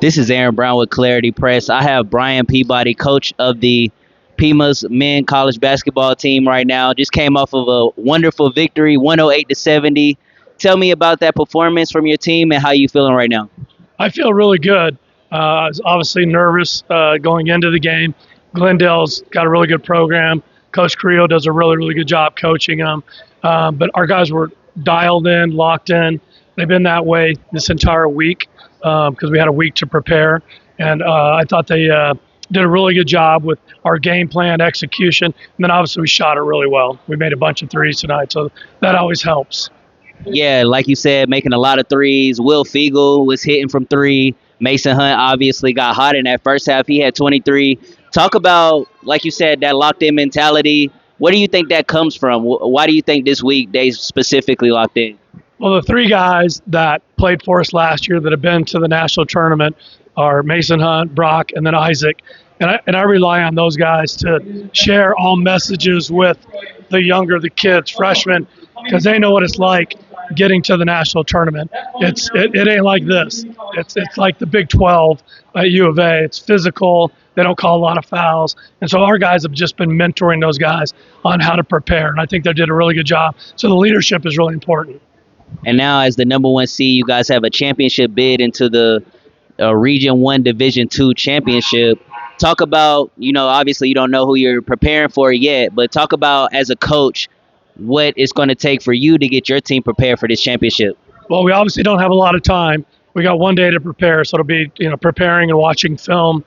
This is Aaron Brown with Clarity Press. I have Brian Peabody, coach of the Pima's men college basketball team right now. Just came off of a wonderful victory, 108-70. Tell me about that performance from your team and how you feeling right now. I feel really good. I was obviously nervous going into the game. Glendale's got a really good program. Coach Creel does a really good job coaching them. But our guys were dialed in, locked in. They've been that way this entire week because we had a week to prepare. And I thought they did a really good job with our game plan execution. And then obviously we shot it really well. We made a bunch of threes tonight, so that always helps. Yeah, like you said, making a lot of threes. Will Fiegel was hitting from three. Mason Hunt obviously got hot in that first half. He had 23. Talk about, like you said, that locked-in mentality. What do you think that comes from? Why do you think this week they specifically locked in? Well, the three guys that played for us last year that have been to the national tournament are Mason Hunt, Brock, and then Isaac. And I rely on those guys to share all messages with the kids, freshmen, because they know what it's like getting to the national tournament. It ain't like this. It's like the Big 12 at U of A. It's physical. They don't call a lot of fouls. And so our guys have just been mentoring those guys on how to prepare. And I think they did a really good job. So the leadership is really important. And now, as the number one seed, you guys have a championship bid into the Region 1 Division 2 championship. Talk about, obviously you don't know who you're preparing for yet, but talk about, as a coach, what it's going to take for you to get your team prepared for this championship. Well, we obviously don't have a lot of time. We got one day to prepare, so it'll be preparing and watching film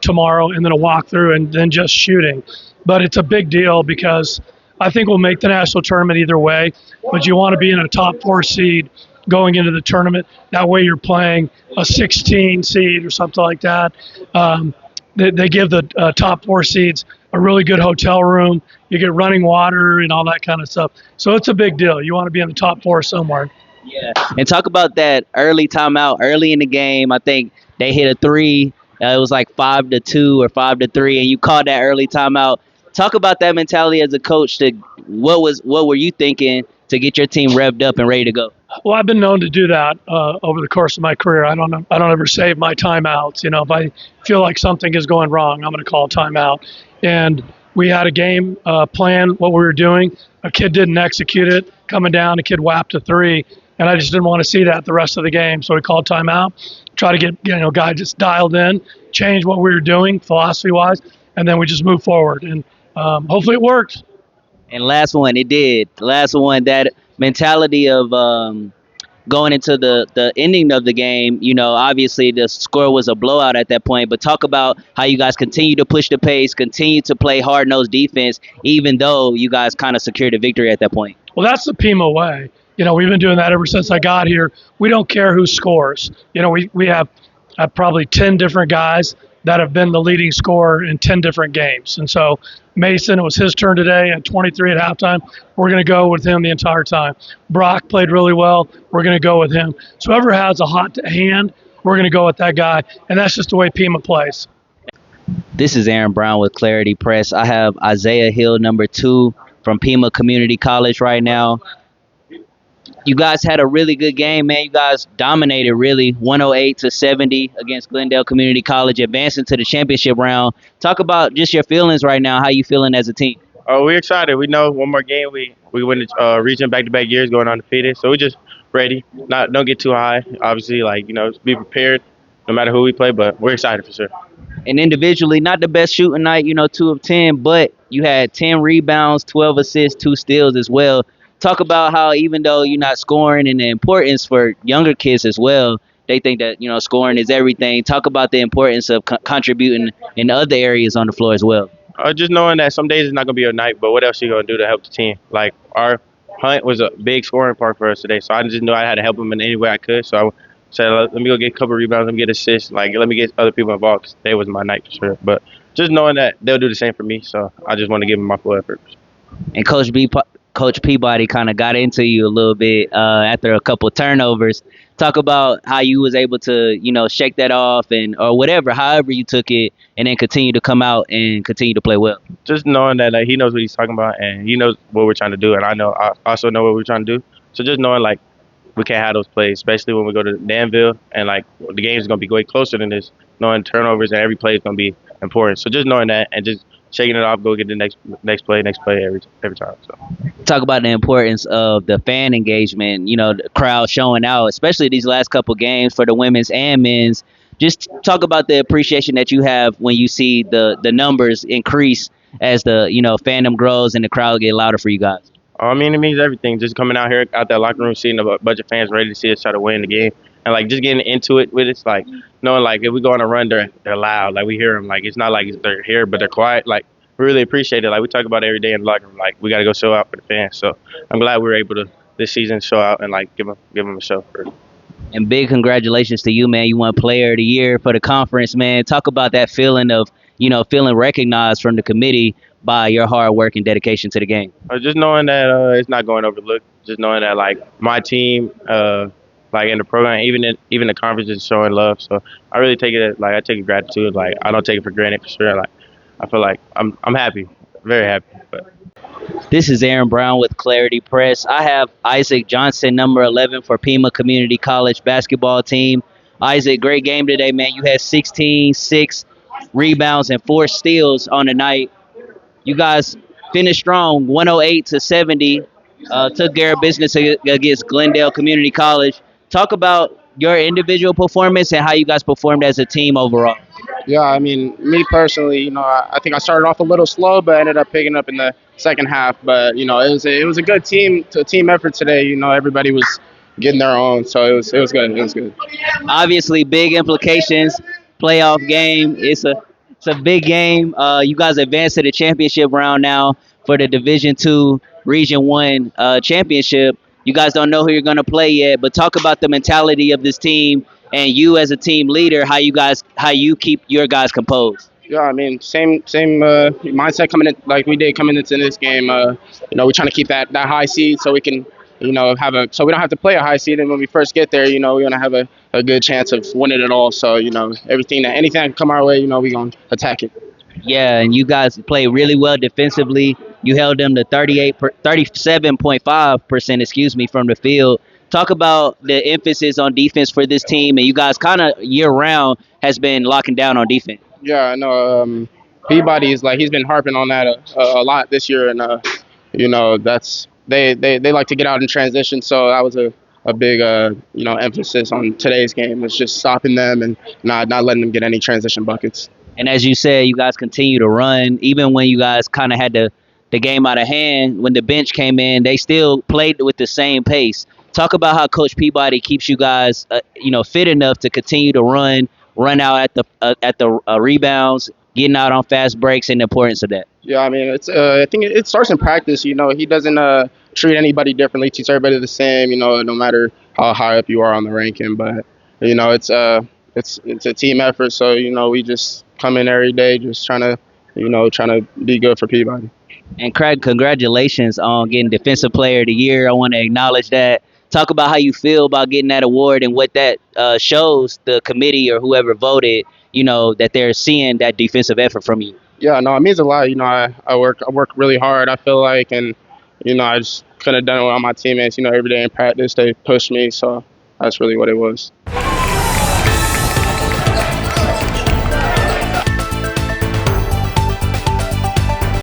tomorrow, and then a walkthrough, and then just shooting. But it's a big deal because I think we'll make the national tournament either way, but you want to be in a top 4 seed going into the tournament. That way you're playing a 16 seed or something like that. They give the top 4 seeds a really good hotel room. You get running water and all that kind of stuff. So it's a big deal. You want to be in the top 4 somewhere. Yeah. And talk about that early timeout early in the game. I think they hit a three. It was like 5-2 or 5-3, and you called that early timeout. Talk about that mentality as a coach. What were you thinking to get your team revved up and ready to go? Well, I've been known to do that over the course of my career. I don't ever save my timeouts. If I feel like something is going wrong, I'm going to call a timeout. And we had a game plan, what we were doing. A kid didn't execute it. Coming down, a kid whapped a three, and I just didn't want to see that the rest of the game. So we called timeout, try to get guys just dialed in, change what we were doing philosophy-wise, and then we just move forward. And hopefully it worked. And last one, it did. The last one, that mentality of going into the ending of the game, obviously the score was a blowout at that point, but talk about how you guys continue to push the pace, continue to play hard-nosed defense, even though you guys kind of secured a victory at that point. Well, that's the Pima way. We've been doing that ever since I got here. We don't care who scores. We have probably 10 different guys that have been the leading scorer in 10 different games. And so Mason, it was his turn today at 23 at halftime. We're going to go with him the entire time. Brock played really well. We're going to go with him. So whoever has a hot hand, we're going to go with that guy. And that's just the way Pima plays. This is Aaron Brown with Clarity Press. I have Isaiah Hill, number 2 from Pima Community College right now. You guys had a really good game, man. You guys dominated, really, 108-70 against Glendale Community College, advancing to the championship round. Talk about just your feelings right now. How you feeling as a team? Oh, we're excited. We know one more game. We win the region back-to-back years going undefeated. So we're just ready. Don't get too high. Obviously, be prepared no matter who we play, but we're excited for sure. And individually, not the best shooting night, 2 of 10, but you had 10 rebounds, 12 assists, 2 steals as well. Talk about how even though you're not scoring, and the importance for younger kids as well, they think that, scoring is everything. Talk about the importance of contributing in other areas on the floor as well. Just knowing that some days it's not going to be your night, but what else are you going to do to help the team? Like, our Hunt was a big scoring part for us today, so I just knew I had to help him in any way I could. So I said, let me go get a couple of rebounds, let me get assists, let me get other people involved, because today was my night for sure. But just knowing that they'll do the same for me, so I just want to give them my full effort. And Coach Peabody kind of got into you a little bit after a couple of turnovers. Talk about how you was able to, shake that off or whatever, however you took it, and then continue to come out and continue to play well. Just knowing that he knows what he's talking about, and he knows what we're trying to do, and I also know what we're trying to do. So just knowing we can't have those plays, especially when we go to Danville and like the game is gonna be way closer than this. Knowing turnovers and every play is gonna be important. So just knowing that and just shaking it off, go get the next play every time. So. Talk about the importance of the fan engagement, the crowd showing out, especially these last couple games for the women's and men's. Just talk about the appreciation that you have when you see the numbers increase as the fandom grows and the crowd get louder for you guys. I mean, it means everything. Just coming out here, out that locker room, seeing a bunch of fans ready to see us try to win the game, and like just getting into it with it's like knowing like if we go on a run, they're loud, like we hear them. Like it's not like they're here, but they're quiet. Like we really appreciate it. Like we talk about it every day in the locker room. Like we got to go show out for the fans. So I'm glad we were able to this season show out and like give them a show. And big congratulations to you, man. You won Player of the Year for the conference, man. Talk about that feeling of feeling recognized from the committee by your hard work and dedication to the game. Just knowing that it's not going overlooked. Just knowing that like my team, like in the program, even the conference is showing love. So I really take it like I take it gratitude. Like I don't take it for granted for sure. Like I feel like I'm happy, very happy. But this is Aaron Brown with Clarity Press. I have Isaac Johnson, number 11 for Pima Community College basketball team. Isaac, great game today, man. You had 16, 6 rebounds, and 4 steals on the night. You guys finished strong, 108-70. Took care of business against Glendale Community College. Talk about your individual performance and how you guys performed as a team overall. Yeah, I mean, me personally, I think I started off a little slow, but ended up picking up in the second half. But it was a good team effort today. Everybody was getting their own, so it was good. It was good. Obviously, big implications. Playoff game. It's a big game. You guys advanced to the championship round now for the Division II Region 1 championship. You guys don't know who you're going to play yet, but talk about the mentality of this team and you as a team leader, how you keep your guys composed. Yeah, I mean, same mindset like we did coming into this game. We're trying to keep that high seed so we can, so we don't have to play a high seed. And when we first get there, we're gonna have a good chance of winning it all. So anything that can come our way, we're gonna attack it. Yeah, and you guys played really well defensively. You held them to 37.5%, excuse me, from the field. Talk about the emphasis on defense for this team, and you guys kind of year-round has been locking down on defense. Yeah, I know. Peabody is he's been harping on that a lot this year, and that's they like to get out in transition. So that was a big emphasis on today's game. It's just stopping them and not letting them get any transition buckets. And as you said, you guys continue to run. Even when you guys kind of had the game out of hand, when the bench came in, they still played with the same pace. Talk about how Coach Peabody keeps you guys, fit enough to continue to run out at the rebounds, getting out on fast breaks, and the importance of that. Yeah, I mean, it's I think it starts in practice. He doesn't treat anybody differently. Treats everybody the same. No matter how high up you are on the ranking. But it's a team effort. So we just come in every day, just trying to be good for Peabody. And Craig, congratulations on getting Defensive Player of the Year. I want to acknowledge that. Talk about how you feel about getting that award and what that shows the committee or whoever voted, that they're seeing that defensive effort from you. Yeah, no, it means a lot. I work really hard, I feel like, and I just could have done it with all my teammates. Every day in practice they pushed me, so that's really what it was.